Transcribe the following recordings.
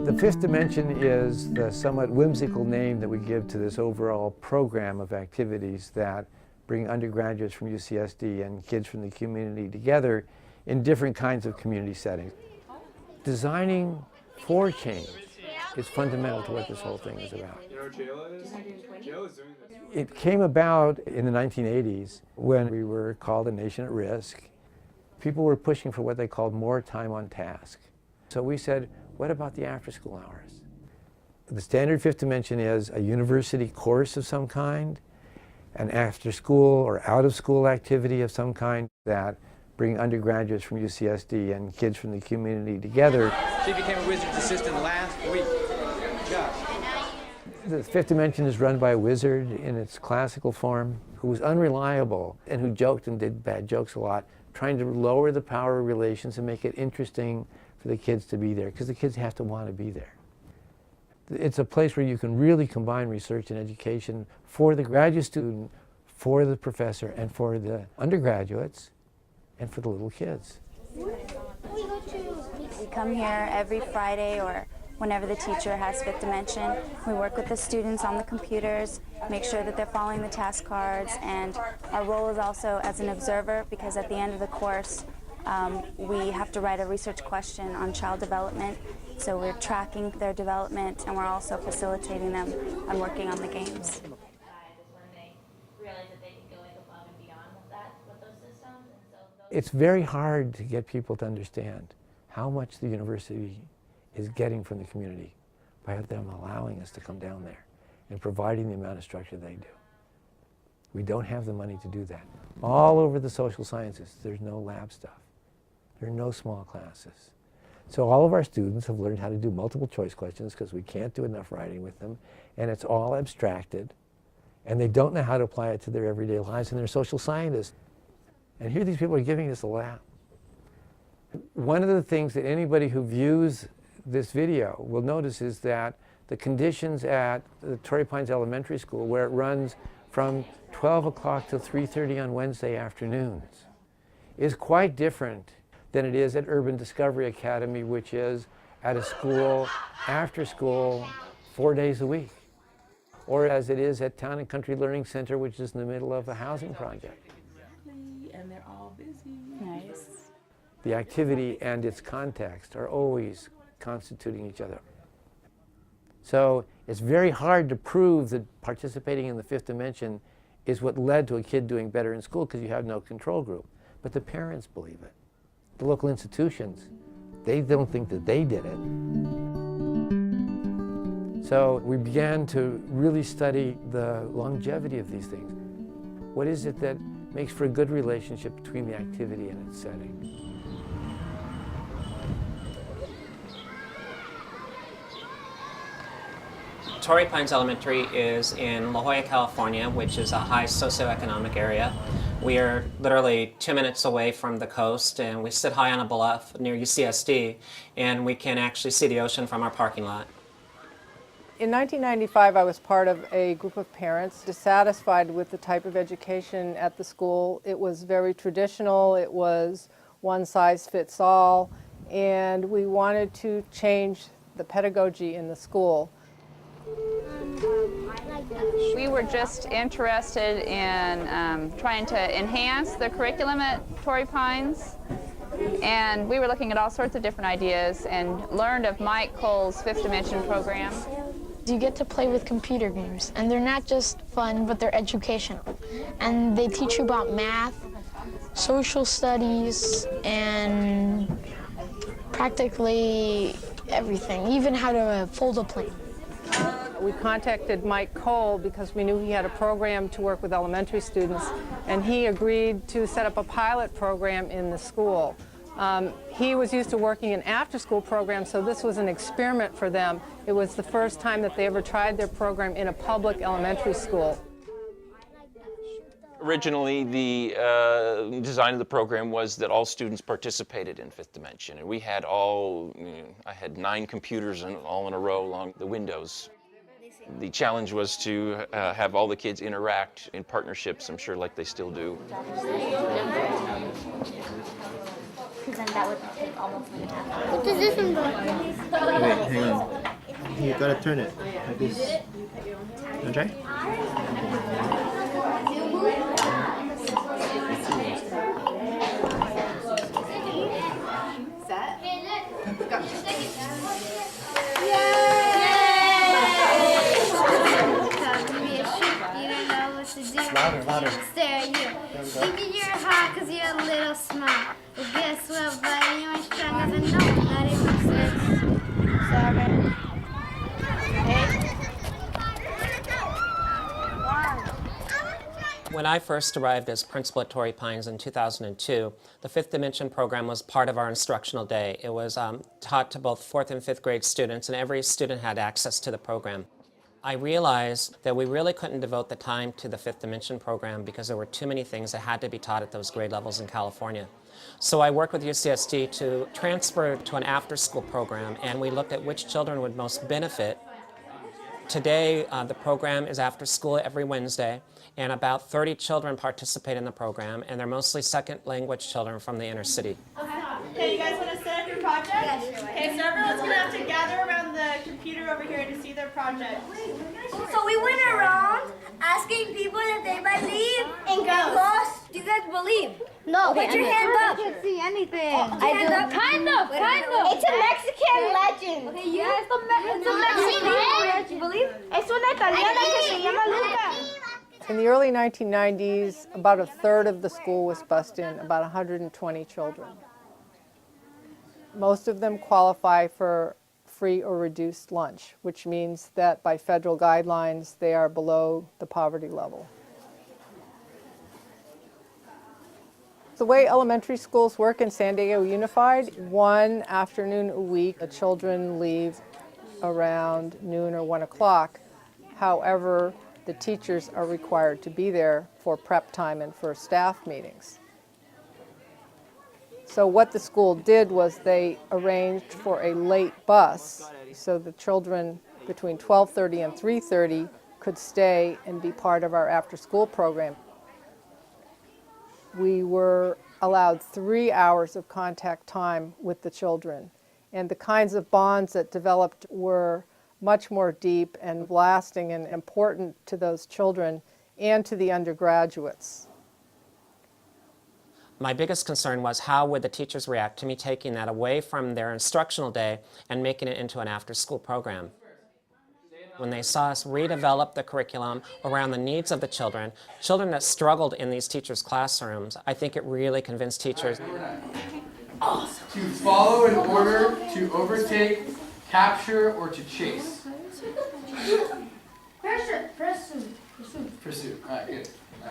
The fifth dimension is the somewhat whimsical name that we give to this overall program of activities that bring undergraduates from UCSD and kids from the community together in different kinds of community settings. Designing for change is fundamental to what this whole thing is about. It came about in the 1980s when we were called a nation at risk. People were pushing for what they called more time on task. So we said, what about the after-school hours? The standard fifth dimension is a university course of some kind, an after-school or out-of-school activity of some kind that bring undergraduates from UCSD and kids from the community together. She became a wizard's assistant last week. Josh. The fifth dimension is run by a wizard in its classical form who was unreliable and who joked and did bad jokes a lot, trying to lower the power of relations and make it interesting for the kids to be there, because the kids have to want to be there. It's a place where you can really combine research and education for the graduate student, for the professor, and for the undergraduates, and for the little kids. We come here every Friday or whenever the teacher has fifth dimension. We work with the students on the computers, make sure that they're following the task cards, and our role is also as an observer, because at the end of the course, we have to write a research question on child development, so we're tracking their development and we're also facilitating them on working on the games. It's very hard to get people to understand how much the university is getting from the community by them allowing us to come down there and providing the amount of structure they do. We don't have the money to do that. All over the social sciences, there's no lab stuff. There are no small classes. So all of our students have learned how to do multiple choice questions because we can't do enough writing with them, and it's all abstracted, and they don't know how to apply it to their everyday lives, and they're social scientists. And here these people are giving us a lab. One of the things that anybody who views this video will notice is that the conditions at the Torrey Pines Elementary School, where it runs from 12 o'clock to 3:30 on Wednesday afternoons, is quite different than it is at Urban Discovery Academy, which is at a school after school 4 days a week, or as it is at Town and Country Learning Center, which is in the middle of a housing project. And they're all busy. Nice. The activity and its context are always constituting each other. So it's very hard to prove that participating in the fifth dimension is what led to a kid doing better in school, because you have no control group. But the parents believe it. The local institutions, they don't think that they did it. So we began to really study the longevity of these things. What is it that makes for a good relationship between the activity and its setting? Torrey Pines Elementary is in La Jolla, California, which is a high socioeconomic area. We are literally 2 minutes away from the coast, and we sit high on a bluff near UCSD, and we can actually see the ocean from our parking lot. In 1995, I was part of a group of parents dissatisfied with the type of education at the school. It was very traditional, it was one size fits all, and we wanted to change the pedagogy in the school. We were just interested in trying to enhance the curriculum at Torrey Pines, and we were looking at all sorts of different ideas and learned of Mike Cole's Fifth Dimension program. You get to play with computer games, and they're not just fun, but they're educational. And they teach you about math, social studies, and practically everything, even how to fold a plane. We contacted Mike Cole because we knew he had a program to work with elementary students, and he agreed to set up a pilot program in the school. He was used to working in after-school programs, so this was an experiment for them. It was the first time that they ever tried their program in a public elementary school. Originally, the design of the program was that all students participated in Fifth Dimension, and we had I had 9 computers all in a row along the windows. The challenge was to have all the kids interact in partnerships, I'm sure like they still do. Because then that would take almost like an hour. What does this one go? Wait, hang on. You gotta turn it like this. Wanna try? Louder, louder. Stare at you. Thinking you're hot because you're a little smart. Well, guess what, buddy? You ain't strong as a note. Not even 6, 7, 8. When I first arrived as principal at Torrey Pines in 2002, the Fifth Dimension program was part of our instructional day. It was taught to both 4th and 5th grade students, and every student had access to the program. I realized that we really couldn't devote the time to the Fifth Dimension program because there were too many things that had to be taught at those grade levels in California. So I worked with UCSD to transfer to an after-school program, and we looked at which children would most benefit. Today, the program is after school every Wednesday, and about 30 children participate in the program, and they're mostly second language children from the inner city. Okay, you guys want to set up your project? Yes. Okay, so everyone's going to have to gather around the computer over here to see their project. So we went around asking people if they believe in ghosts. Do you guys believe? No. Put your hand up. I can't see anything. I do. Kind of. It's a Mexican legend. Okay, yeah, it's a Mexican legend. Believe? Es una italiana que se llama Luca. In the early 1990s, about a third of the school was bused in, about 120 children. Most of them qualify for free or reduced lunch, which means that by federal guidelines, they are below the poverty level. The way elementary schools work in San Diego Unified, one afternoon a week, the children leave around noon or 1 o'clock. However, the teachers are required to be there for prep time and for staff meetings. So what the school did was they arranged for a late bus so the children between 12:30 and 3:30 could stay and be part of our after-school program. We were allowed 3 hours of contact time with the children, and the kinds of bonds that developed were much more deep and lasting and important to those children and to the undergraduates. My biggest concern was how would the teachers react to me taking that away from their instructional day and making it into an after-school program. When they saw us redevelop the curriculum around the needs of the children that struggled in these teachers' classrooms, I think it really convinced teachers. To follow in order to overtake, capture, or to chase. Pursue. All right, good. All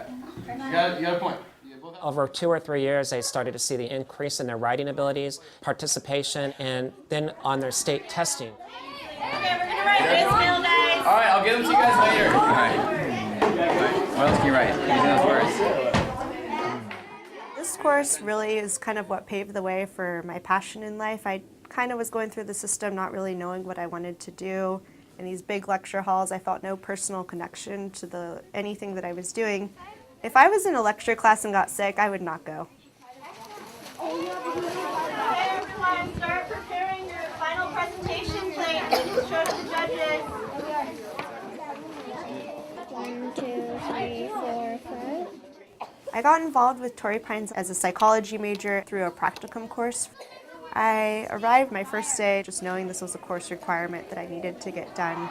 right. You got a point. Over 2 or 3 years, they started to see the increase in their writing abilities, participation, and then on their state testing. Okay, we're going to write this, Bill, guys. All right, I'll get them to you guys later. All right. What else can you write? Using those words. This course really is kind of what paved the way for my passion in life. I kind of was going through the system not really knowing what I wanted to do. In these big lecture halls, I felt no personal connection to anything that I was doing. If I was in a lecture class and got sick, I would not go. Okay, everyone, start preparing your final presentation plate to show to the judges. 1, 2, 3, 4, 5. I got involved with Torrey Pines as a psychology major through a practicum course. I arrived my first day just knowing this was a course requirement that I needed to get done.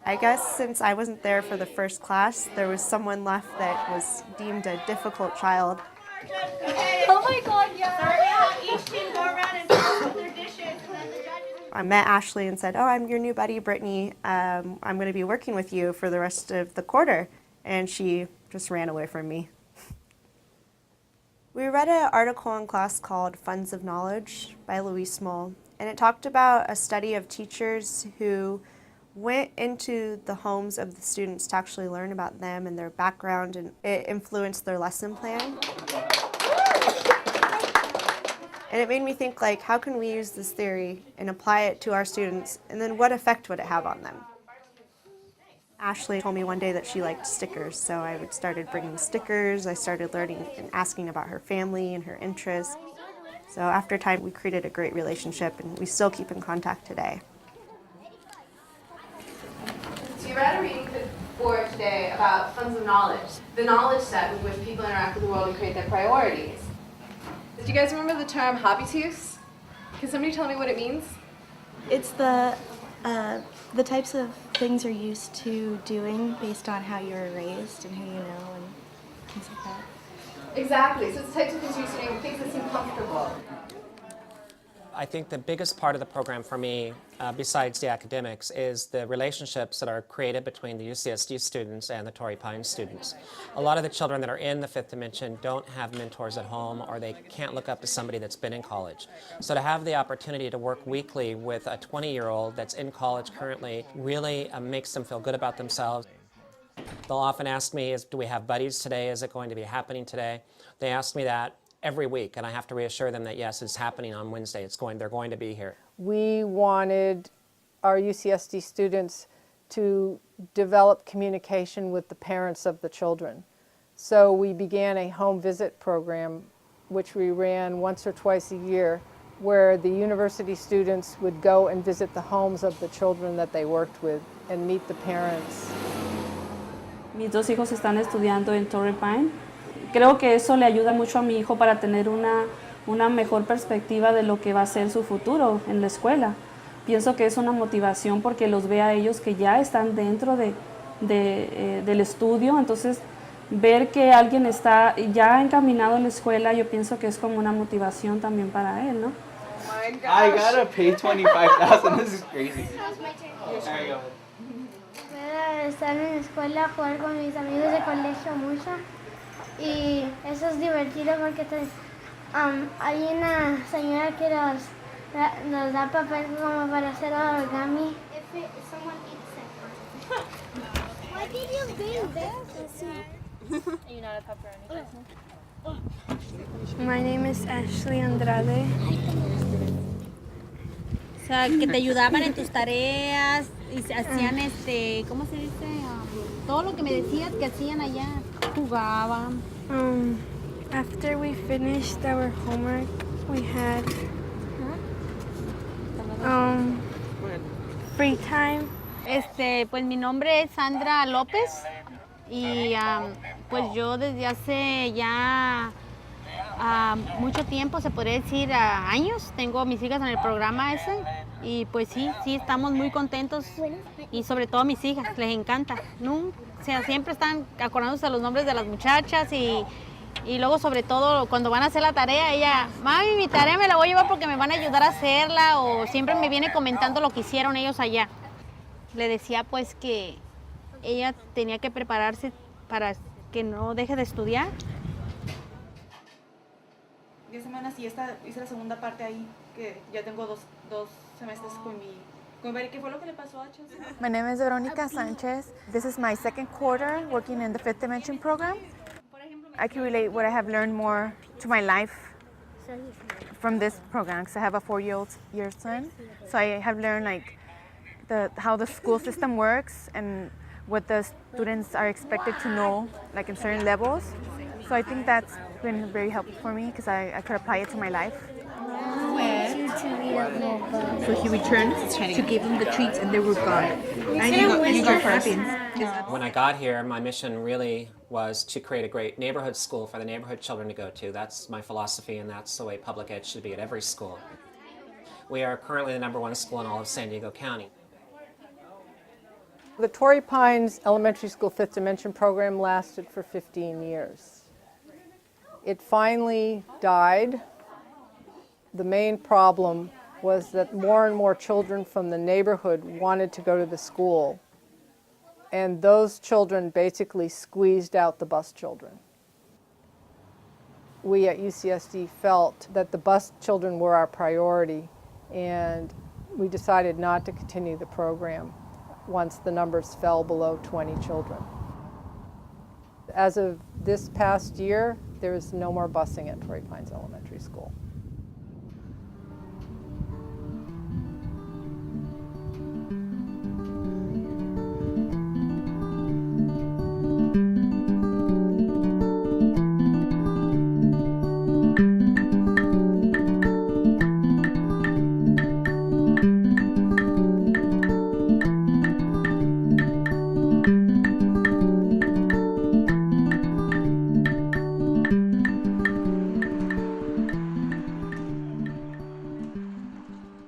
I guess since I wasn't there for the first class, there was someone left that was deemed a difficult child. Okay. Oh my God, yeah. So we're going to have each team go around and talk with their dishes, and then the judges. I met Ashley and said, "Oh, I'm your new buddy, Brittany. I'm going to be working with you for the rest of the quarter." And she just ran away from me. We read an article in class called Funds of Knowledge by Louise Moll, and it talked about a study of teachers who went into the homes of the students to actually learn about them and their background, and it influenced their lesson plan. And it made me think, like, how can we use this theory and apply it to our students, and then what effect would it have on them? Ashley told me one day that she liked stickers, so I started bringing stickers. I started learning and asking about her family and her interests. So after time, we created a great relationship, and we still keep in contact today. So you read a reading board today about funds of knowledge, the knowledge set with which people interact with the world and create their priorities. Do you guys remember the term habitus? Can somebody tell me what it means? It's the types of things you're used to doing based on how you were raised and who you know and things like that. Exactly. So it's types of things you're used to doing, things that seem comfortable. I think the biggest part of the program for me, besides the academics, is the relationships that are created between the UCSD students and the Torrey Pines students. A lot of the children that are in the fifth dimension don't have mentors at home, or they can't look up to somebody that's been in college. So to have the opportunity to work weekly with a 20-year-old that's in college currently really makes them feel good about themselves. They'll often ask me, do we have buddies today? Is it going to be happening today? They ask me that every week, and I have to reassure them that yes, it's happening on Wednesday. They're going to be here. We wanted our UCSD students to develop communication with the parents of the children. So we began a home visit program, which we ran once or twice a year, where the university students would go and visit the homes of the children that they worked with and meet the parents. Mis dos hijos están estudiando en Torrey Pines. Creo que eso le ayuda mucho a mi hijo para tener una mejor perspectiva de lo que va a ser su futuro en la escuela. Pienso que es una motivación porque los ve a ellos que ya están dentro del estudio, entonces ver que alguien está ya encaminado a la escuela, yo pienso que es como una motivación también para él, ¿no? I gotta pay $25,000. This is crazy. There you go. Puedo estar en la escuela, jugar con mis amigos de colegio mucho. Y eso es divertido porque hay una señora que nos da papel como para hacer origami. Why did you bring this? Are you not a pepperoni person? My name is Ashley Andrade. O sea, que te ayudaban en tus tareas y se hacían ¿cómo se dice? Todo lo que me decías que hacían allá, jugaban. After we finished our homework, we had free time. Pues mi nombre es Sandra López y pues yo desde hace ya mucho tiempo, se podría decir años, tengo a mis hijas en el programa ese y pues sí estamos muy contentos y sobre todo a mis hijas, les encanta. O sea, siempre están acordándose de los nombres de las muchachas y luego sobre todo cuando van a hacer la tarea, ella, mami, mi tarea me la voy a llevar porque me van a ayudar a hacerla, o siempre me viene comentando lo que hicieron ellos allá. Le decía pues que ella tenía que prepararse para que no deje de estudiar. 10 semanas y hice la segunda parte ahí, que ya tengo dos semestres con Bari. ¿Qué fue lo que le pasó a Chelsea? My name is Veronica Sanchez. This is my second quarter working in the Fifth Dimension program. I can relate what I have learned more to my life from this program because I have a 4-year son. So I have learned how the school system works and what the students are expected to know, like in certain levels. So I think that's been very helpful for me because I could apply it to my life. So he returned to give them the treats and they were gone. And you got first. When I got here, my mission really was to create a great neighborhood school for the neighborhood children to go to. That's my philosophy, and that's the way public ed should be at every school. We are currently the #1 school in all of San Diego County. The Torrey Pines Elementary School Fifth Dimension program lasted for 15 years. It finally died. The main problem was that more and more children from the neighborhood wanted to go to the school, and those children basically squeezed out the bus children. We at UCSD felt that the bus children were our priority, and we decided not to continue the program. once the numbers fell below 20 children. As of this past year, there is no more busing at Torrey Pines Elementary School.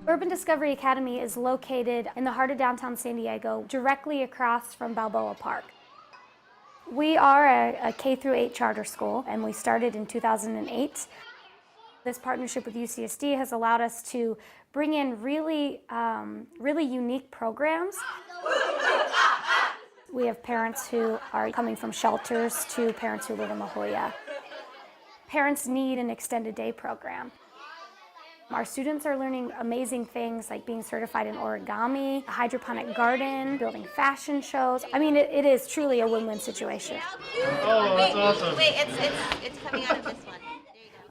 Urban Discovery Academy is located in the heart of downtown San Diego, directly across from Balboa Park. We are a K-8 charter school, and we started in 2008. This partnership with UCSD has allowed us to bring in really unique programs. We have parents who are coming from shelters to parents who live in La Jolla. Parents need an extended day program. Our students are learning amazing things like being certified in origami, a hydroponic garden, building fashion shows. I mean, it is truly a win-win situation. Oh, that's awesome. Wait, it's coming out of this one.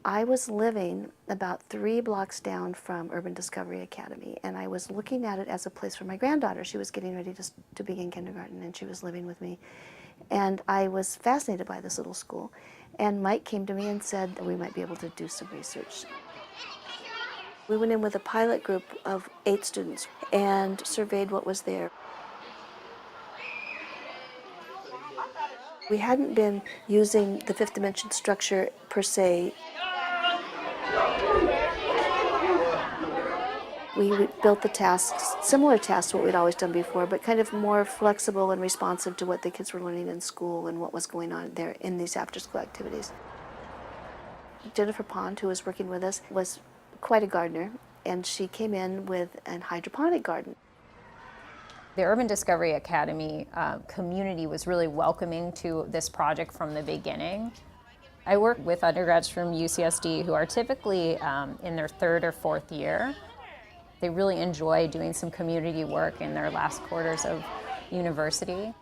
I was living about 3 blocks down from Urban Discovery Academy, and I was looking at it as a place for my granddaughter. She was getting ready to begin kindergarten, and she was living with me. And I was fascinated by this little school. And Mike came to me and said that we might be able to do some research. We went in with a pilot group of 8 students and surveyed what was there. We hadn't been using the fifth dimension structure per se. We built the tasks, similar tasks to what we'd always done before, but kind of more flexible and responsive to what the kids were learning in school and what was going on there in these after-school activities. Jennifer Pond, who was working with us, was quite a gardener, and she came in with an hydroponic garden. The Urban Discovery Academy community was really welcoming to this project from the beginning. I work with undergrads from UCSD who are typically in their 3rd or 4th year. They really enjoy doing some community work in their last quarters of university.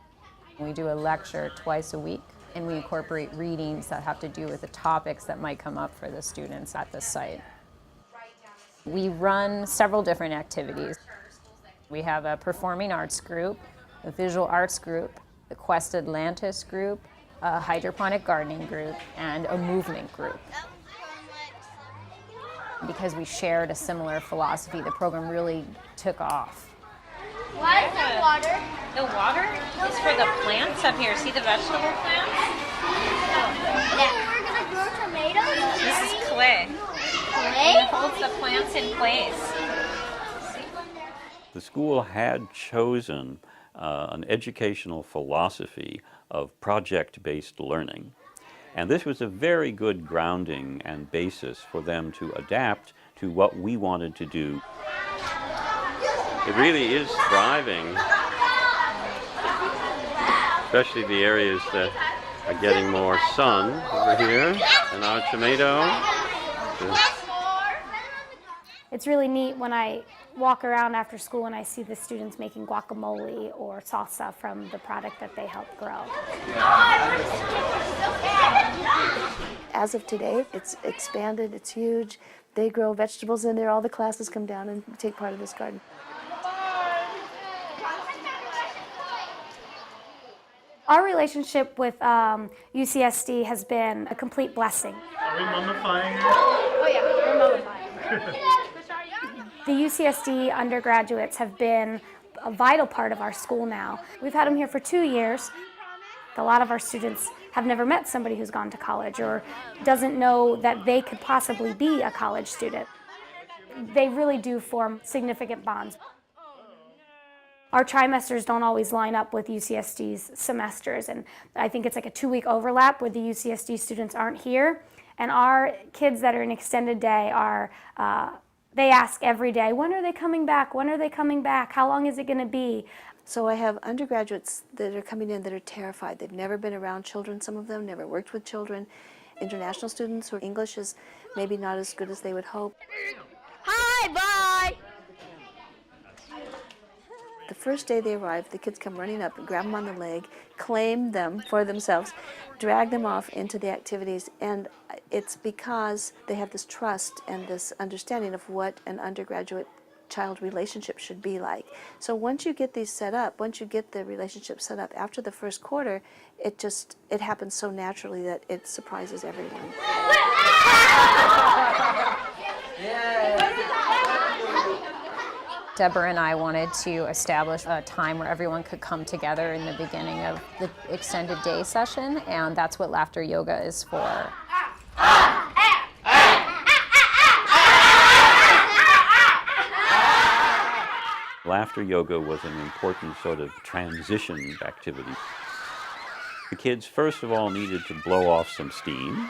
We do a lecture twice a week, and we incorporate readings that have to do with the topics that might come up for the students at the site. We run several different activities. We have a performing arts group, a visual arts group, the Quest Atlantis group, a hydroponic gardening group, and a movement group. Because we shared a similar philosophy, the program really took off. Why is there water? The water is for the plants up here. See the vegetable plants? Yeah. We're gonna grow tomatoes. This is clay. Clay? It holds the plants in place. The school had chosen an educational philosophy of project-based learning. And this was a very good grounding and basis for them to adapt to what we wanted to do. It really is thriving, especially the areas that are getting more sun over here in our tomato. It's really neat when I walk around after school and I see the students making guacamole or salsa from the product that they help grow. As of today, it's expanded, it's huge. They grow vegetables in there. All the classes come down and take part in this garden. Our relationship with UCSD has been a complete blessing. Are we mummifying it? Oh yeah, we're mummifying. The UCSD undergraduates have been a vital part of our school now. We've had them here for 2 years. A lot of our students have never met somebody who's gone to college or doesn't know that they could possibly be a college student. They really do form significant bonds. Our trimesters don't always line up with UCSD's semesters, and I think it's like a 2-week overlap where the UCSD students aren't here, and our kids that are in extended day are they ask every day, when are they coming back? When are they coming back? How long is it going to be? So I have undergraduates that are coming in that are terrified. They've never been around children, some of them, never worked with children. International students where English is maybe not as good as they would hope. Hi, bye. The first day they arrive, the kids come running up and grab them on the leg, claim them for themselves, drag them off into the activities, and it's because they have this trust and this understanding of what an undergraduate child relationship should be like. So once you get these set up, once you get the relationship set up after the first quarter, it happens so naturally that it surprises everyone. Deborah and I wanted to establish a time where everyone could come together in the beginning of the extended day session, and that's what Laughter Yoga is for. Laughter yoga was an important sort of transition activity. The kids, first of all, needed to blow off some steam.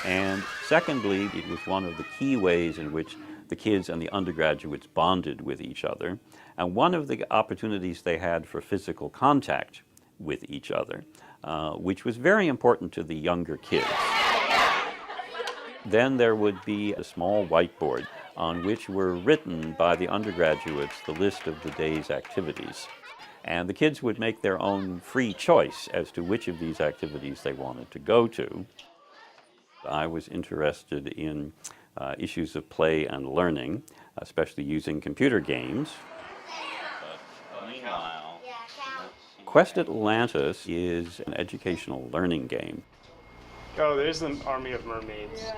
And secondly, it was one of the key ways in which the kids and the undergraduates bonded with each other, and one of the opportunities they had for physical contact with each other, which was very important to the younger kids. Then there would be a small whiteboard on which were written by the undergraduates the list of the day's activities. And the kids would make their own free choice as to which of these activities they wanted to go to. I was interested in issues of play and learning, especially using computer games. Quest Atlantis is an educational learning game. Oh, there's an army of mermaids. Yeah.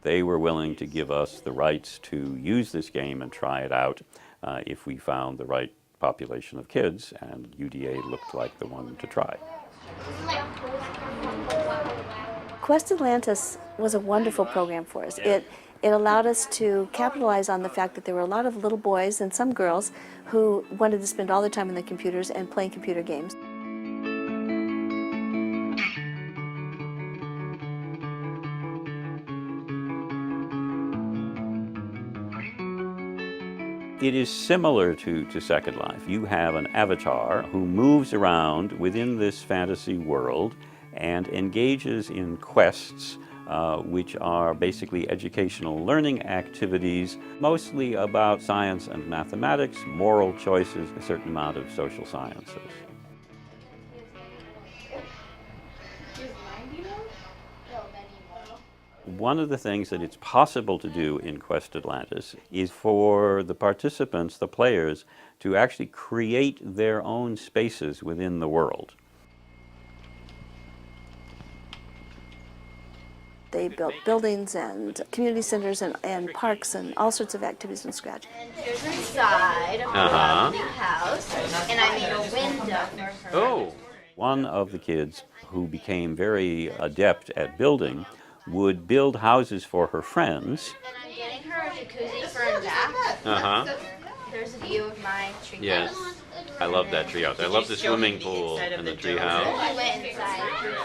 They were willing to give us the rights to use this game and try it out if we found the right population of kids, and UDA looked like the one to try. Quest Atlantis was a wonderful program for us. It allowed us to capitalize on the fact that there were a lot of little boys and some girls who wanted to spend all their time on the computers and playing computer games. It is similar to Second Life. You have an avatar who moves around within this fantasy world and engages in quests, which are basically educational learning activities, mostly about science and mathematics, moral choices, a certain amount of social sciences. One of the things that it's possible to do in Quest Atlantis is for the participants, the players, to actually create their own spaces within the world. They built buildings and community centers and parks and all sorts of activities from scratch. And here's inside of the house, and I made a window for her. Oh! One of the kids who became very adept at building would build houses for her friends. And I'm getting her a jacuzzi for her back. There's a view of my treehouse. Yes. I love that treehouse. I love the swimming pool and the treehouse. I went inside.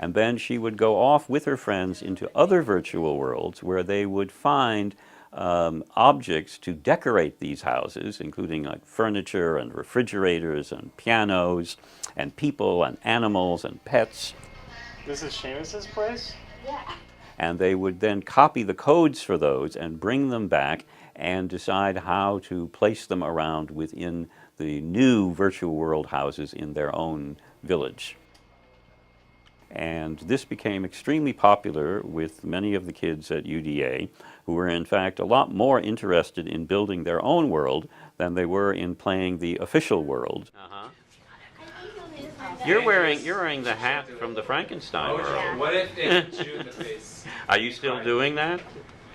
And then she would go off with her friends into other virtual worlds where they would find objects to decorate these houses, including like furniture and refrigerators and pianos and people and animals and pets. This is Seamus's place? Yeah. And they would then copy the codes for those and bring them back and decide how to place them around within the new virtual world houses in their own village. And this became extremely popular with many of the kids at UDA, who were in fact a lot more interested in building their own world than they were in playing the official world. You're wearing the hat from the Frankenstein world. What if they shoot in the face? Are you still doing that?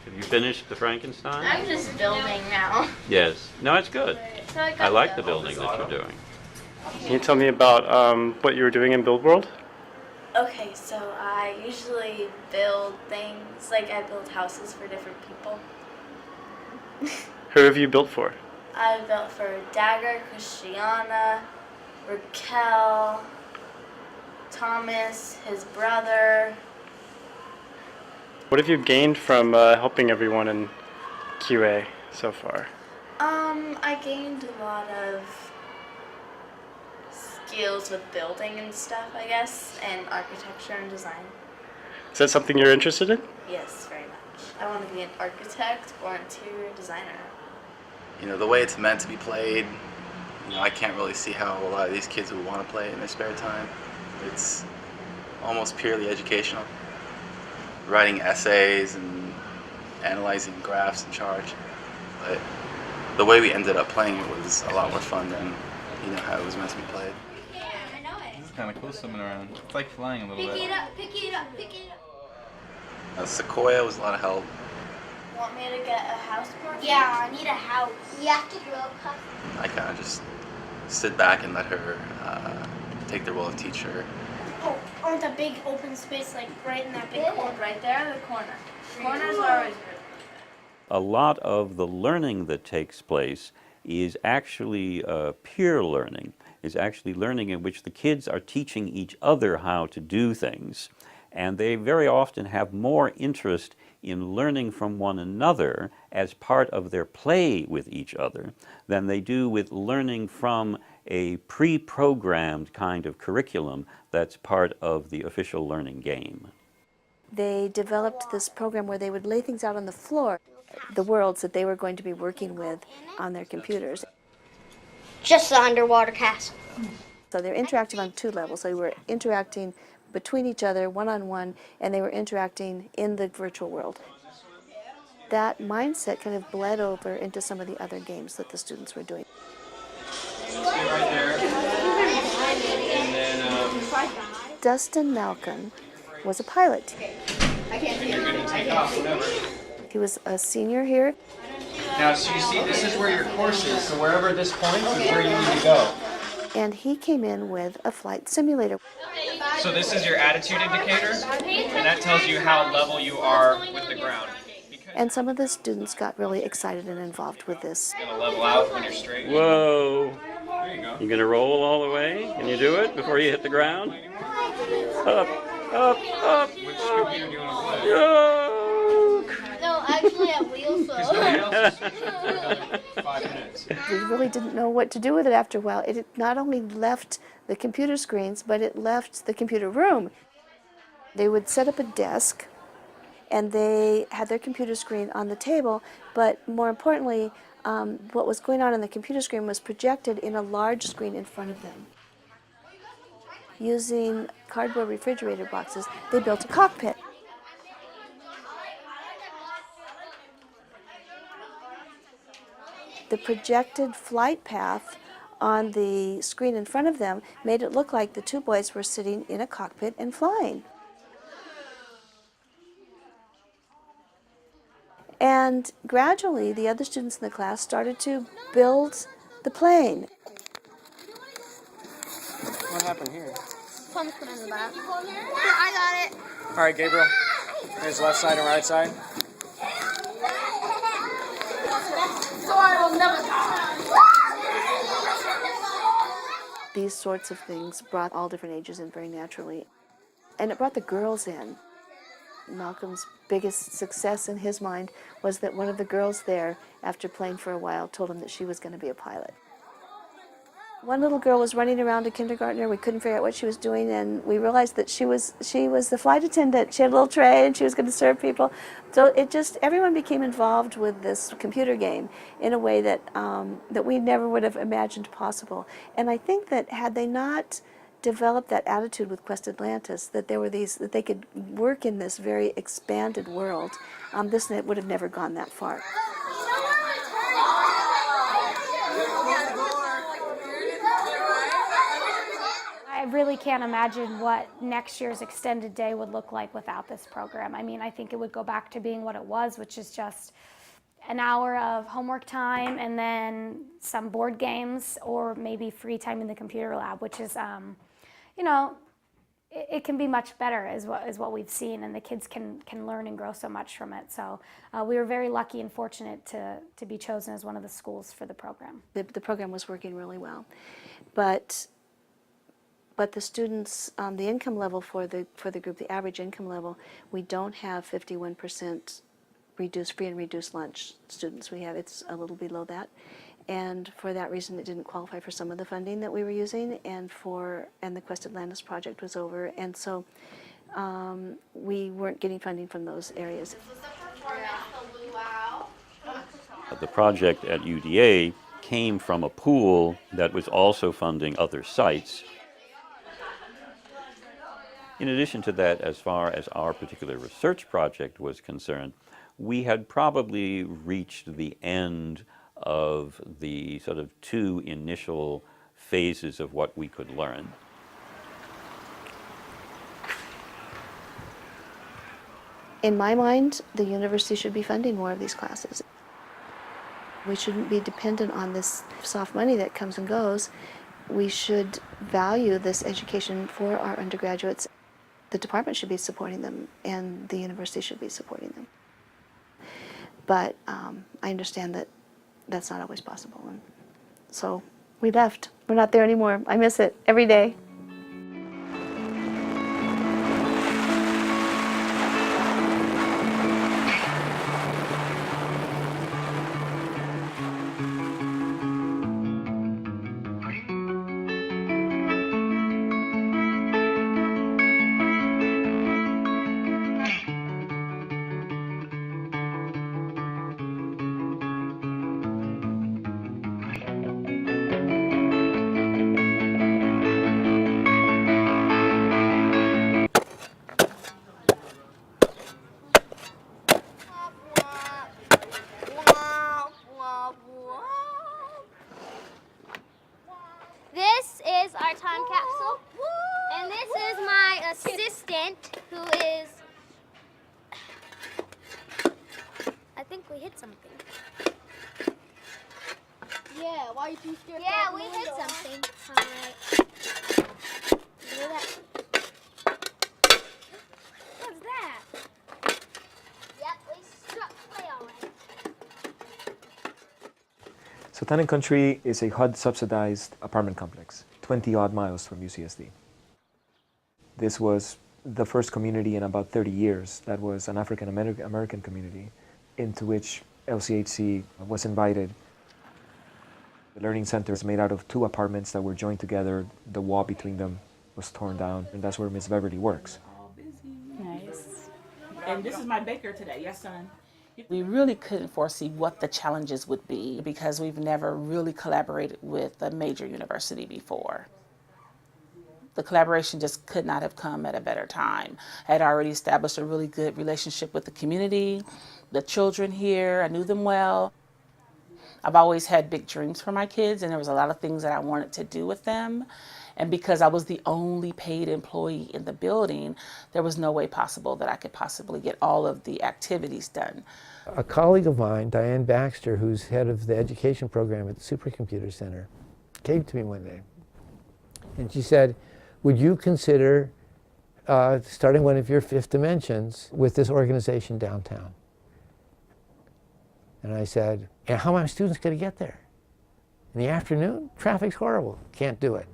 Have you finished the Frankenstein? I'm just building now. Yes. No, it's good. So I like the building that you're doing. Can you tell me about what you were doing in Build World? Okay, so I usually build things, like I build houses for different people. Who have you built for? I built for Dagger, Christiana, Raquel, Thomas, his brother. What have you gained from helping everyone in QA so far? I gained a lot of skills with building and stuff, I guess, and architecture and design. Is that something you're interested in? Yes, very much. I want to be an architect or interior designer. You know, the way it's meant to be played, you know, I can't really see how a lot of these kids would want to play in their spare time. It's almost purely educational. Writing essays and analyzing graphs and charts. But the way we ended up playing it was a lot more fun than, you know, how it was meant to be played. This is kind of cool swimming around. It's like flying a little bit. Pick it up, pick it up, pick it up. Sequoia was a lot of help. Want me to get a house for you? Yeah, I need a house. You have to grow up. I kind of just sit back and let her take the role of teacher. Oh, on the big open space, like right in that big corner. Right there, the corner. Corners are always good. A lot of the learning that takes place is actually peer learning, is actually learning in which the kids are teaching each other how to do things. And they very often have more interest in learning from one another as part of their play with each other than they do with learning from a pre-programmed kind of curriculum that's part of the official learning game. They developed this program where they would lay things out on the floor, the worlds that they were going to be working with on their computers. Just the underwater castle. So they're interacting on two levels. They were interacting between each other, one-on-one, and they were interacting in the virtual world. That mindset kind of bled over into some of the other games that the students were doing. Right there. And then, Dustin Malcolm was a pilot. you're going to take off whenever. He was a senior here. Now, so you see, this is where your course is. So wherever this points is where you need to go. And he came in with a flight simulator. So this is your attitude indicator, and that tells you how level you are with the ground. And some of the students got really excited and involved with this. You're gonna level out when you're straight. Whoa! There you go. You gonna roll all the way? Can you do it before you hit the ground? Up, up, up. Which computer do you want to play? Yoke! No, actually I wheel so. Nobody else is for another 5 minutes. We really didn't know what to do with it after a while. It not only left the computer screens, but it left the computer room. They would set up a desk, and they had their computer screen on the table, but more importantly, what was going on the computer screen was projected in a large screen in front of them. Using cardboard refrigerator boxes, they built a cockpit. The projected flight path on the screen in front of them made it look like the two boys were sitting in a cockpit and flying. And gradually, the other students in the class started to build the plane. What happened here? Plum's put in the back. I got it. All right, Gabriel. Here's left side and right side. So I will never die. These sorts of things brought all different ages in very naturally. And it brought the girls in. Malcolm's biggest success in his mind was that one of the girls there, after playing for a while, told him that she was going to be a pilot. One little girl was running around a kindergartner. We couldn't figure out what she was doing, and we realized that she was the flight attendant. She had a little tray, and she was going to serve people. So everyone became involved with this computer game in a way that that we never would have imagined possible. And I think that had they not developed that attitude with Quest Atlantis, that that they could work in this very expanded world, this would have never gone that far. I really can't imagine what next year's extended day would look like without this program. I mean, I think it would go back to being what it was, which is just an hour of homework time and then some board games or maybe free time in the computer lab, which is, you know, it can be much better is what we've seen, and the kids can learn and grow so much from it. So we were very lucky and fortunate to be chosen as one of the schools for the program. The program was working really well, but the students, the income level for the group, the average income level, we don't have 51% free and reduced lunch students. It's a little below that, and for that reason, it didn't qualify for some of the funding that we were using, and the Quest Atlantis project was over, and so we weren't getting funding from those areas. The project at UDA came from a pool that was also funding other sites. In addition to that, as far as our particular research project was concerned, we had probably reached the end of the sort of two initial phases of what we could learn. In my mind, the university should be funding more of these classes. We shouldn't be dependent on this soft money that comes and goes. We should value this education for our undergraduates. The department should be supporting them, and the university should be supporting them. But I understand that that's not always possible. And so we left. We're not there anymore. I miss it every day. This is our time capsule, and this is my assistant, who is, I think we hit something. Yeah, why are you too scared? Yeah, we hit something. All right. Hear that? What's that? Yep, we struck clay all right. So Town and Country is a HUD-subsidized apartment complex, 20-odd miles from UCSD. This was the first community in about 30 years that was an African American community into which LCHC was invited. The Learning Center is made out of 2 apartments that were joined together. The wall between them was torn down, and that's where Miss Beverly works. Nice. And this is my baker today, yes, son. We really couldn't foresee what the challenges would be because we've never really collaborated with a major university before. The collaboration just could not have come at a better time. I had already established a really good relationship with the community, the children here, I knew them well. I've always had big dreams for my kids, and there was a lot of things that I wanted to do with them. And because I was the only paid employee in the building, there was no way possible that I could possibly get all of the activities done. A colleague of mine, Diane Baxter, who's head of the education program at the Supercomputer Center, came to me one day, and she said, would you consider starting one of your fifth dimensions with this organization downtown? And I said, yeah, how are my students going to get there? In the afternoon? Traffic's horrible. Can't do it.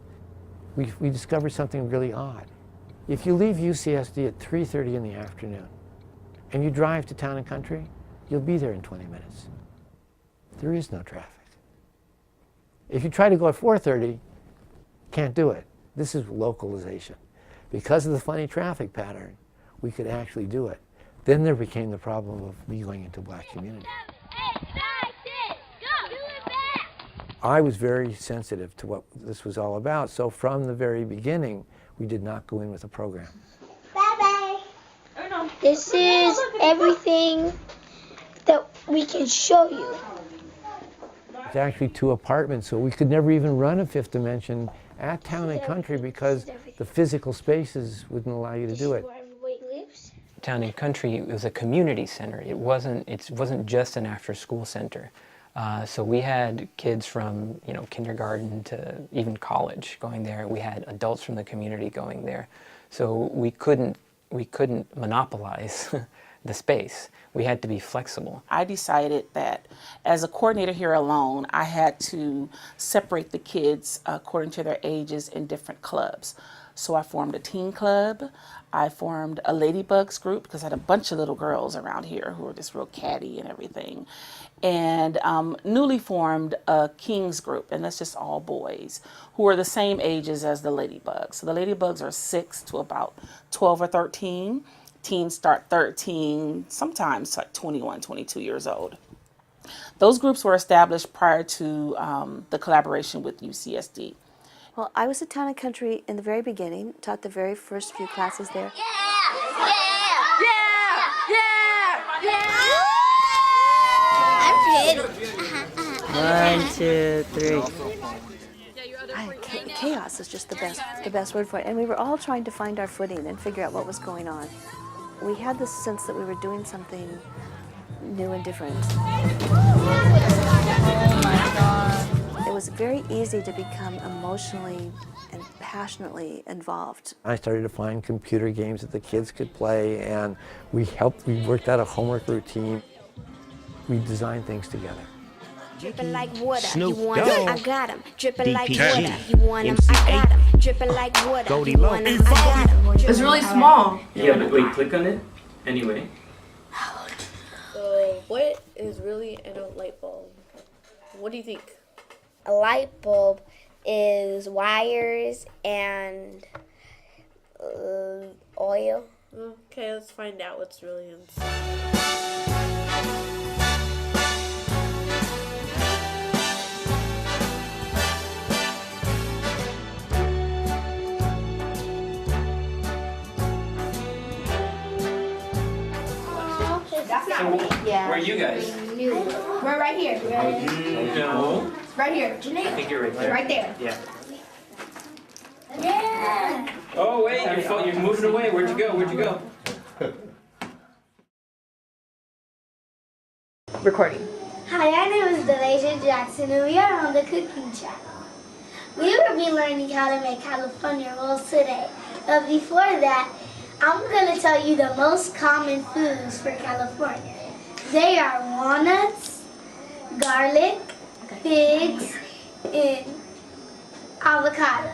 We discovered something really odd. If you leave UCSD at 3:30 in the afternoon and you drive to Town and Country, you'll be there in 20 minutes. There is no traffic. If you try to go at 4:30, can't do it. This is localization. Because of the funny traffic pattern, we could actually do it. Then there became the problem of me going into black community. I was very sensitive to what this was all about, so from the very beginning, we did not go in with a program. Bye-bye. This is everything that we can show you. It's actually 2 apartments, so we could never even run a fifth dimension at Town and Country because the physical spaces wouldn't allow you to do it. Town and Country was a community center. It wasn't just an after-school center. So we had kids from kindergarten to even college going there. We had adults from the community going there. So we couldn't monopolize the space. We had to be flexible. I decided that as a coordinator here alone, I had to separate the kids according to their ages in different clubs. So I formed a teen club. I formed a Ladybugs group because I had a bunch of little girls around here who were just real catty and everything. And newly formed a Kings group, and that's just all boys who are the same ages as the Ladybugs. So the Ladybugs are 6 to about 12 or 13. Teens start 13, sometimes like 21, 22 years old. Those groups were established prior to the collaboration with UCSD. Well, I was at Town and Country in the very beginning, taught the very first few classes there. I'm pretty. 1, 2, 3. Chaos is just the best word for it. And we were all trying to find our footing and figure out what was going on. We had this sense that we were doing something new and different. It was very easy to become emotionally and passionately involved. I started to find computer games that the kids could play, and we worked out a homework routine. We designed things together. Dripping like water, Snoop you want 'em, Dogg. I got 'em. Dripping like DPG. water, you want 'em, I got 'em. Dripping like water, Goldie you Low. want 'em, I got 'em. It's really small. Yeah, but wait, click on it anyway. So, what is really in a light bulb? What do you think? A light bulb is wires and oil. Okay, let's find out what's really inside. That's not me. Where are you guys? We're right here. No. Right here. I think you're right there. Right there. Yeah. Yeah. Oh wait, you're moving away. Where'd you go? Where'd you go? Recording. Hi, our name is Delaysia Jackson, and we are on the cooking channel. We will be learning how to make California rolls today. But before that, I'm going to tell you the most common foods for California. They are walnuts, garlic, figs, and avocado.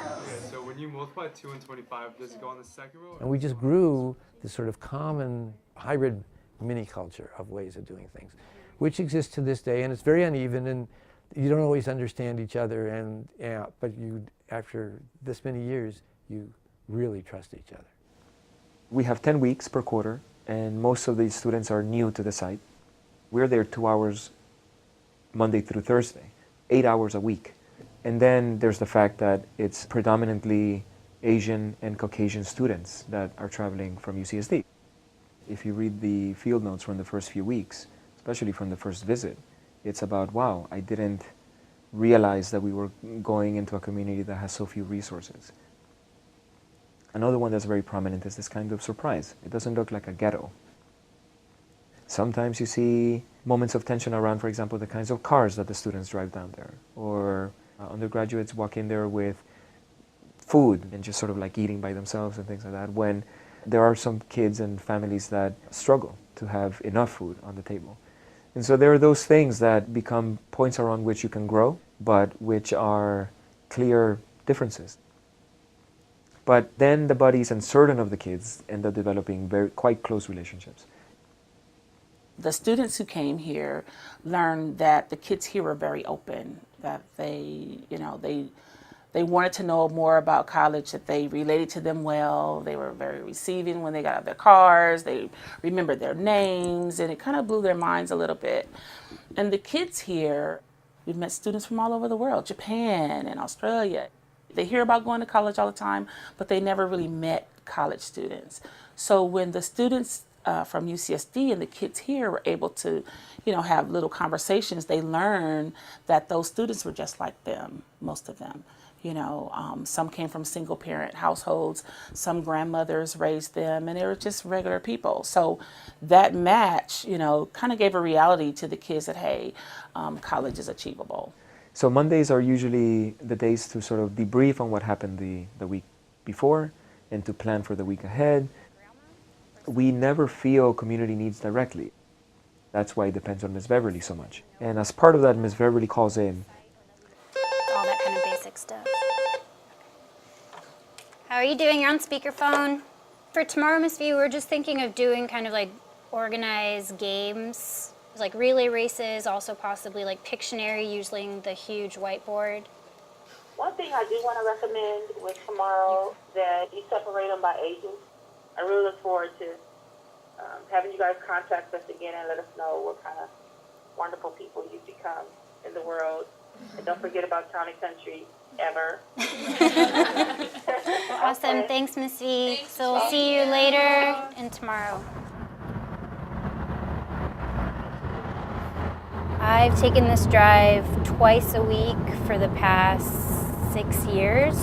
So when you multiply 2 and 25, does it go on the second row? And we just grew this sort of common hybrid mini culture of ways of doing things, which exists to this day, and it's very uneven, and you don't always understand each other, and but you, after this many years, you really trust each other. We have 10 weeks per quarter, and most of these students are new to the site. We're there 2 hours Monday through Thursday, 8 hours a week. And then there's the fact that it's predominantly Asian and Caucasian students that are traveling from UCSD. If you read the field notes from the first few weeks, especially from the first visit, it's about, wow, I didn't realize that we were going into a community that has so few resources. Another one that's very prominent is this kind of surprise. It doesn't look like a ghetto. Sometimes you see moments of tension around, for example, the kinds of cars that the students drive down there, or undergraduates walk in there with food and just sort of like eating by themselves and things like that, when there are some kids and families that struggle to have enough food on the table. And so there are those things that become points around which you can grow, but which are clear differences. But then the buddies and certain of the kids end up developing quite close relationships. The students who came here learned that the kids here were very open, that they wanted to know more about college, that they related to them well, they were very receiving when they got out of their cars, they remembered their names, and it kind of blew their minds a little bit. And the kids here, we've met students from all over the world, Japan and Australia. They hear about going to college all the time, but they never really met college students. So when the students from UCSD and the kids here were able to, have little conversations, they learned that those students were just like them, most of them. Some came from single parent households, some grandmothers raised them, and they were just regular people. So that match, kind of gave a reality to the kids that, hey, college is achievable. So Mondays are usually the days to sort of debrief on what happened the week before and to plan for the week ahead. We never feel community needs directly. That's why it depends on Ms. Beverly so much. And as part of that, Ms. Beverly calls in All that kind of basic stuff. How are you doing? You're on speakerphone. For tomorrow, Miss V, we're just thinking of doing kind of like organized games, like relay races, also possibly like Pictionary using the huge whiteboard. One thing I do want to recommend with tomorrow, that you separate them by ages. I really look forward to having you guys contact us again and let us know what kind of wonderful people you've become in the world. And don't forget about Town and Country, ever. Awesome. Thanks, Miss V. So we'll see you later and tomorrow. I've taken this drive twice a week for the past 6 years,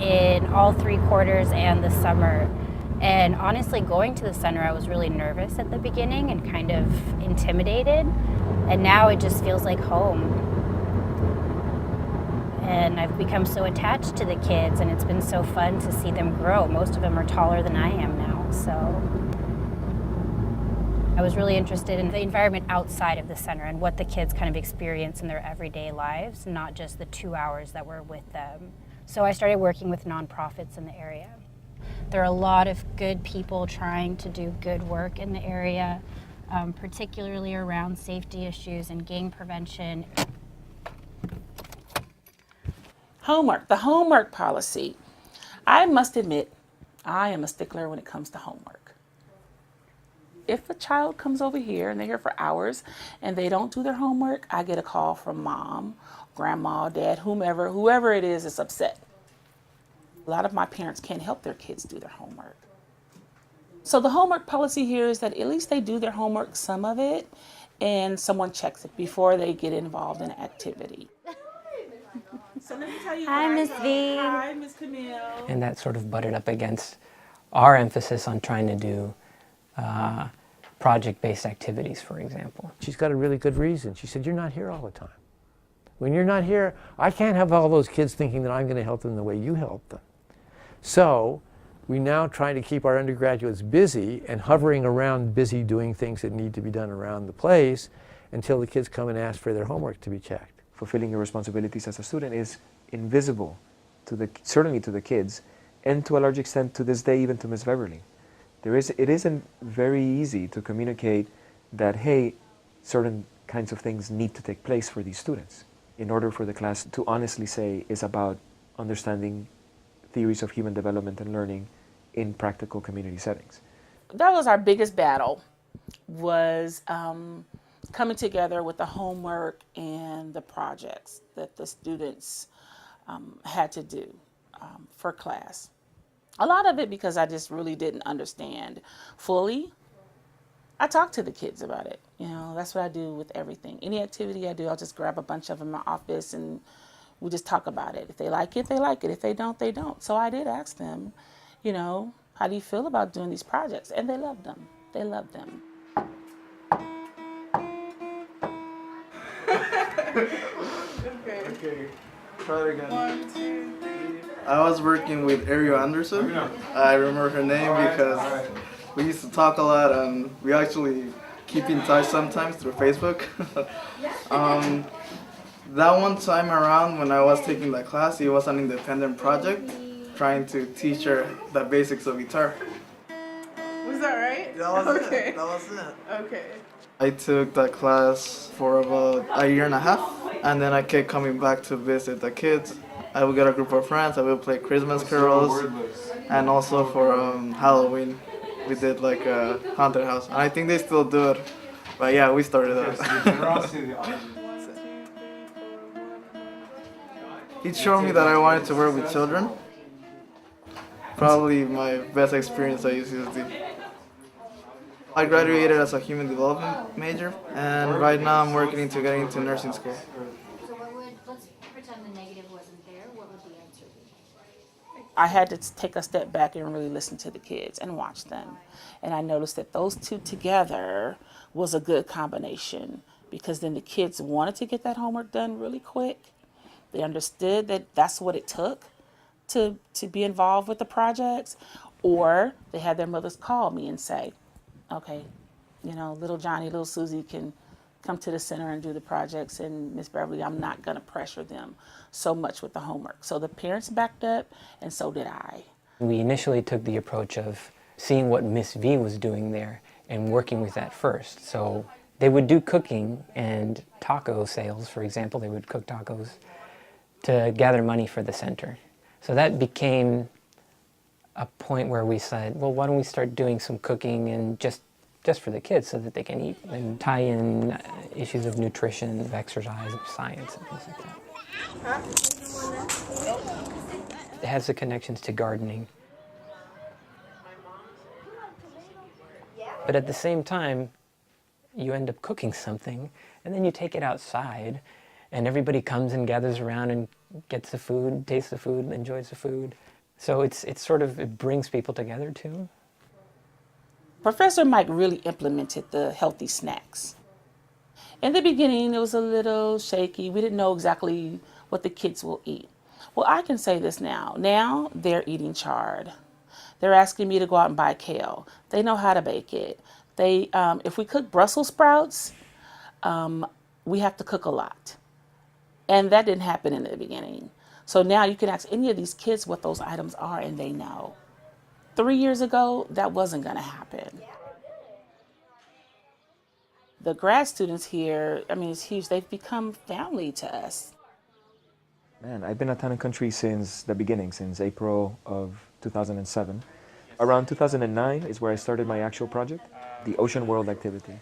in all 3 quarters and the summer. And honestly, going to the center, I was really nervous at the beginning and kind of intimidated. And now it just feels like home. And I've become so attached to the kids, and it's been so fun to see them grow. Most of them are taller than I am now, so. I was really interested in the environment outside of the center and what the kids kind of experience in their everyday lives, not just the 2 hours that we're with them. So I started working with nonprofits in the area. There are a lot of good people trying to do good work in the area, particularly around safety issues and gang prevention. Homework, the homework policy. I must admit, I am a stickler when it comes to homework. If a child comes over here and they're here for hours and they don't do their homework, I get a call from mom, grandma, dad, whoever it is that's upset. A lot of my parents can't help their kids do their homework. So the homework policy here is that at least they do their homework, some of it, and someone checks it before they get involved in an activity. So let me tell you. Hi, Miss V. Hi, Miss Camille. And that sort of butted up against our emphasis on trying to do project-based activities, for example. She's got a really good reason. She said, you're not here all the time. When you're not here, I can't have all those kids thinking that I'm going to help them the way you help them. So we now try to keep our undergraduates busy and hovering around busy doing things that need to be done around the place until the kids come and ask for their homework to be checked. Fulfilling your responsibilities as a student is invisible, certainly to the kids, and to a large extent to this day even to Ms. Beverly. It isn't very easy to communicate that, hey, certain kinds of things need to take place for these students in order for the class to honestly say it's about understanding theories of human development and learning in practical community settings. That was our biggest battle, was coming together with the homework and the projects that the students had to do for class. A lot of it because I just really didn't understand fully. I talk to the kids about it. You know, that's what I do with everything. Any activity I do, I'll just grab a bunch of them in my office and we just talk about it. If they like it, they like it. If they don't, they don't. So I did ask them, you know, how do you feel about doing these projects? And they loved them. They loved them. Okay. Try it again. 1, 2, 3. I was working with Ariel Anderson. I remember her name because we used to talk a lot and we actually keep in touch sometimes through Facebook. That one time around when I was taking that class, it was an independent project trying to teach her the basics of guitar. Was that right? That was okay. it. That was it. Okay. I took that class for about a year and a half, and then I kept coming back to visit the kids. I would get a group of friends, I would play Christmas carols, and also for Halloween, we did like a haunted house. And I think they still do it, but yeah, we started that. He showed me that I wanted to work with children. Probably my best experience at UCSD. I graduated as a human development major, and right now I'm working into getting into nursing school. So let's pretend the negative wasn't there. What would the answer be? I had to take a step back and really listen to the kids and watch them. And I noticed that those two together was a good combination because then the kids wanted to get that homework done really quick. They understood that that's what it took to be involved with the projects, or they had their mothers call me and say, okay, you know, little Johnny, little Susie can come to the center and do the projects, and Miss Beverly, I'm not going to pressure them so much with the homework. So the parents backed up, and so did I. We initially took the approach of seeing what Miss V was doing there and working with that first. So they would do cooking and taco sales, for example. They would cook tacos to gather money for the center. So that became a point where we said, well, why don't we start doing some cooking and just just for the kids so that they can eat and tie in issues of nutrition, of exercise, of science, and things like that. It has the connections to gardening. But at the same time, you end up cooking something, and then you take it outside, and everybody comes and gathers around and gets the food, tastes the food, enjoys the food. So it's sort of, it brings people together too. Professor Mike really implemented the healthy snacks. In the beginning, it was a little shaky. We didn't know exactly what the kids will eat. Well, I can say this now. Now they're eating chard. They're asking me to go out and buy kale. They know how to bake it. They, if we cook Brussels sprouts, we have to cook a lot. And that didn't happen in the beginning. So now you can ask any of these kids what those items are and they know. 3 years ago, that wasn't going to happen. The grad students here, I mean, it's huge. They've become family to us. Man, I've been at Town & Country since the beginning, since April of 2007. Around 2009 is where I started my actual project, the Ocean World activity.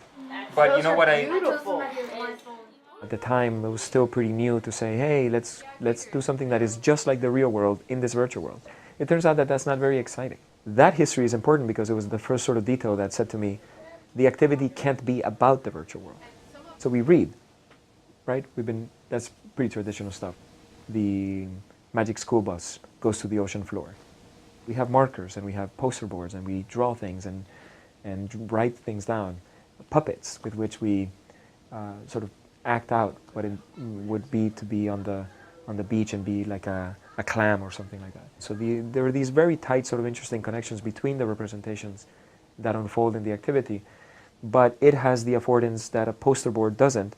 But you know what At the time, it was still pretty new to say, hey, let's do something that is just like the real world in this virtual world. It turns out that that's not very exciting. That history is important because it was the first sort of detail that said to me, the activity can't be about the virtual world. So we read, right? That's pretty traditional stuff. The Magic School Bus goes to the ocean floor. We have markers and we have poster boards and we draw things and write things down. Puppets with which we sort of act out what it would be to be on the beach and be like a clam or something like that. So there are these very tight sort of interesting connections between the representations that unfold in the activity, but it has the affordance that a poster board doesn't,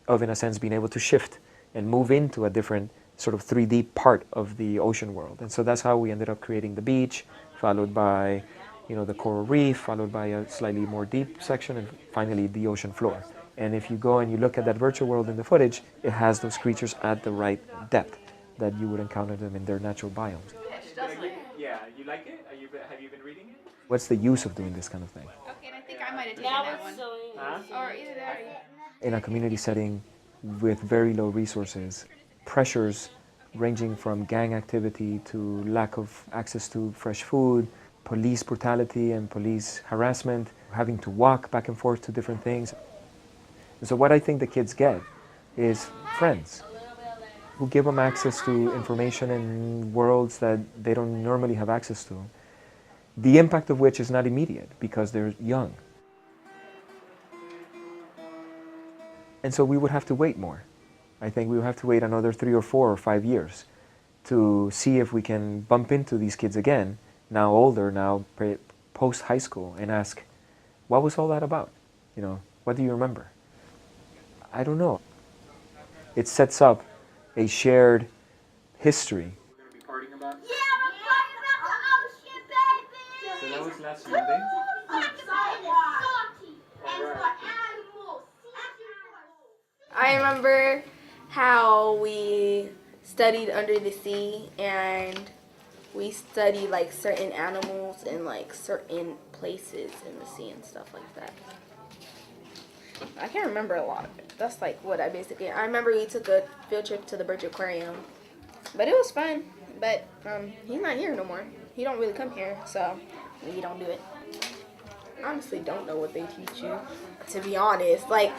of in a sense being able to shift and move into a different sort of 3D part of the ocean world. And so that's how we ended up creating the beach, followed by the coral reef, followed by a slightly more deep section, and finally the ocean floor. And if you go and you look at that virtual world in the footage, it has those creatures at the right depth that you would encounter them in their natural biomes. Yeah, you like it? Have you been reading it? What's the use of doing this kind of thing? Okay, and I think I might have taken that one. Or either that. In a community setting with very low resources, pressures ranging from gang activity to lack of access to fresh food, police brutality and police harassment, having to walk back and forth to different things. And so what I think the kids get is friends who give them access to information in worlds that they don't normally have access to, the impact of which is not immediate because they're young. And so we would have to wait more. I think we would have to wait another 3 or 4 or 5 years to see if we can bump into these kids again, now older, now post-high school, and ask, what was all that about? What do you remember? I don't know. It sets up a shared history. So that was last Monday? I remember how we studied under the sea and we studied like certain animals and like certain places in the sea and stuff like that. I can't remember a lot of it. That's like what I remember we took a field trip to the Birch Aquarium. But it was fun. But he's not here no more. He don't really come here, so we don't do it. I honestly don't know what they teach you, to be honest. Like,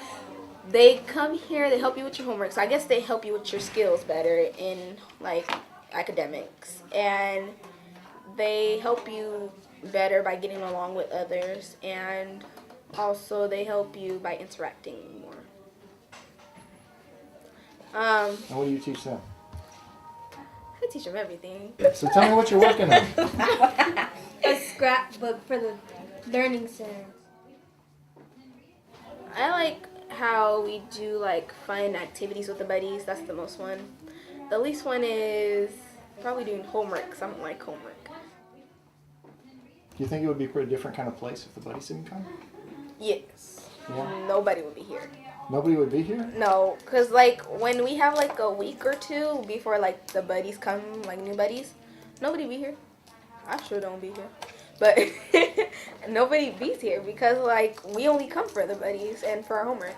they come here, they help you with your homework. So I guess they help you with your skills better in like academics. And they help you better by getting along with others, and also they help you by interacting more. And what do you teach them? I teach them everything. So tell me what you're working on. A scrapbook for the learning center. I like how we do like fun activities with the buddies. That's the most one. The least one is probably doing homework, because I don't like homework. Do you think it would be a pretty different kind of place if the buddies didn't come? Yes. Yeah. Nobody would be here. Nobody would be here? No, because like when we have like a week or two before like the buddies come, like new buddies, nobody be here. I sure don't be here. but nobody beats here because like we only come for the buddies and for our homework.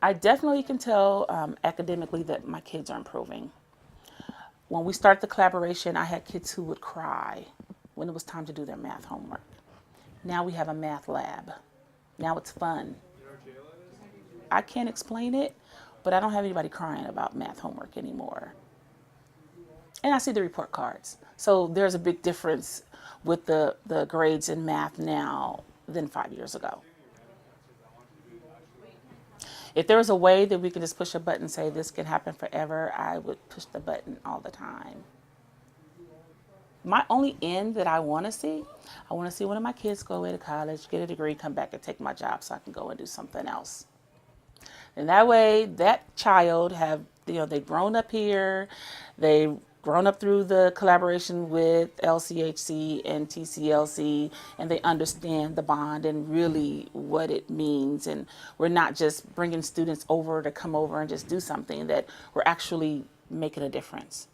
I definitely can tell academically that my kids are improving. When we started the collaboration, I had kids who would cry when it was time to do their math homework. Now we have a math lab. Now it's fun. I can't explain it, but I don't have anybody crying about math homework anymore. And I see the report cards. So there's a big difference with the grades in math now than 5 years ago. If there was a way that we could just push a button and say this can happen forever, I would push the button all the time. My only end that I want to see one of my kids go away to college, get a degree, come back and take my job so I can go and do something else. And that way, that child they've grown up here, they've grown up through the collaboration with LCHC and TCLC, and they understand the bond and really what it means. And we're not just bringing students over to come over and just do something, that we're actually making a difference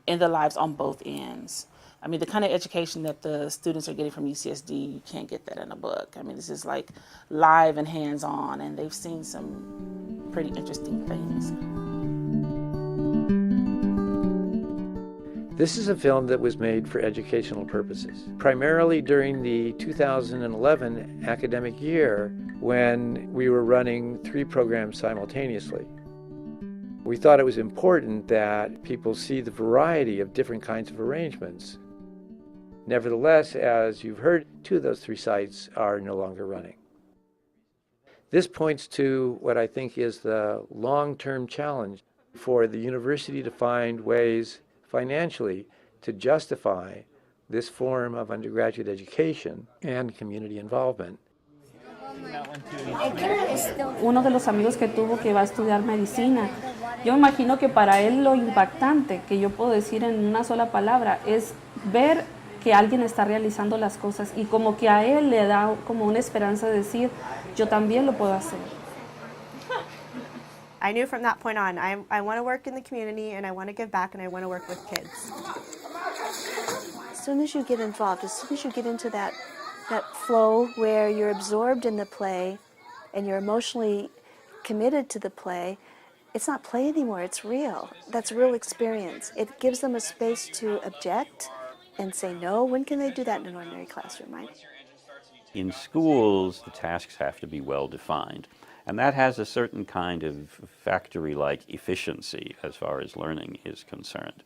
in their lives on both ends. I mean, the kind of education that the students are getting from UCSD, you can't get that in a book. I mean, this is like live and hands-on, and they've seen some pretty interesting things. This is a film that was made for educational purposes, primarily during the 2011 academic year when we were running 3 programs simultaneously. We thought it was important that people see the variety of different kinds of arrangements. Nevertheless, as you've heard, 2 of those 3 sites are no longer running. This points to what I think is the long-term challenge for the university to find ways financially to justify this form of undergraduate education and community involvement. Uno de los amigos que tuvo que va a estudiar medicina, yo me imagino que para él lo impactante que yo puedo decir en una sola palabra es ver que alguien está realizando las cosas y como que a él le da como una esperanza de decir, yo también lo puedo hacer. I knew from that point on, I want to work in the community and I want to give back and I want to work with kids. As soon as you get involved, as soon as you get into that flow where you're absorbed in the play and you're emotionally committed to the play, it's not play anymore, it's real. That's real experience. It gives them a space to object and say no. When can they do that in an ordinary classroom, right? In schools, the tasks have to be well defined. And that has a certain kind of factory-like efficiency as far as learning is concerned.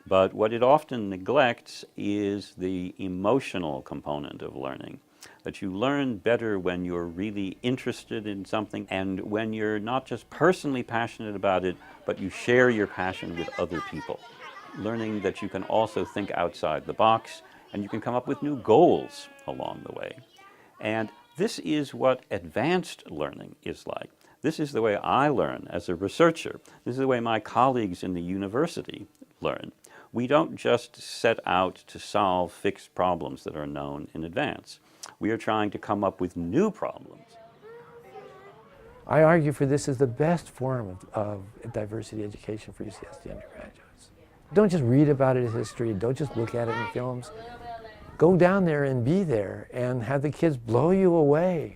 But what it often neglects is the emotional component of learning, that you learn better when you're really interested in something and when you're not just personally passionate about it, but you share your passion with other people. Learning that you can also think outside the box and you can come up with new goals along the way. And this is what advanced learning is like. This is the way I learn as a researcher. This is the way my colleagues in the university learn. We don't just set out to solve fixed problems that are known in advance. We are trying to come up with new problems. I argue for this as the best form of diversity education for UCSD undergraduates. Don't just read about it as history, don't just look at it in films. Go down there and be there and have the kids blow you away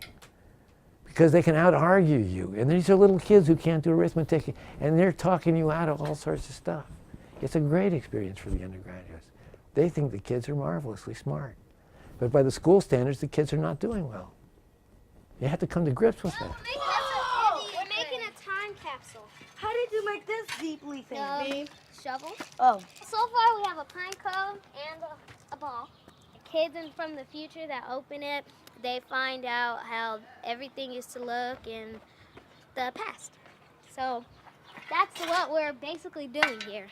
because they can out-argue you. And these are little kids who can't do arithmetic and they're talking you out of all sorts of stuff. It's a great experience for the undergraduates. They think the kids are marvelously smart. But by the school standards, the kids are not doing well. You have to come to grips with that. We're making a time capsule. How did you make this deeply thing? Shovel. Oh. So far we have a pine cone and a ball. Kids from the future that open it, they find out how everything used to look in the past. So that's what we're basically doing here.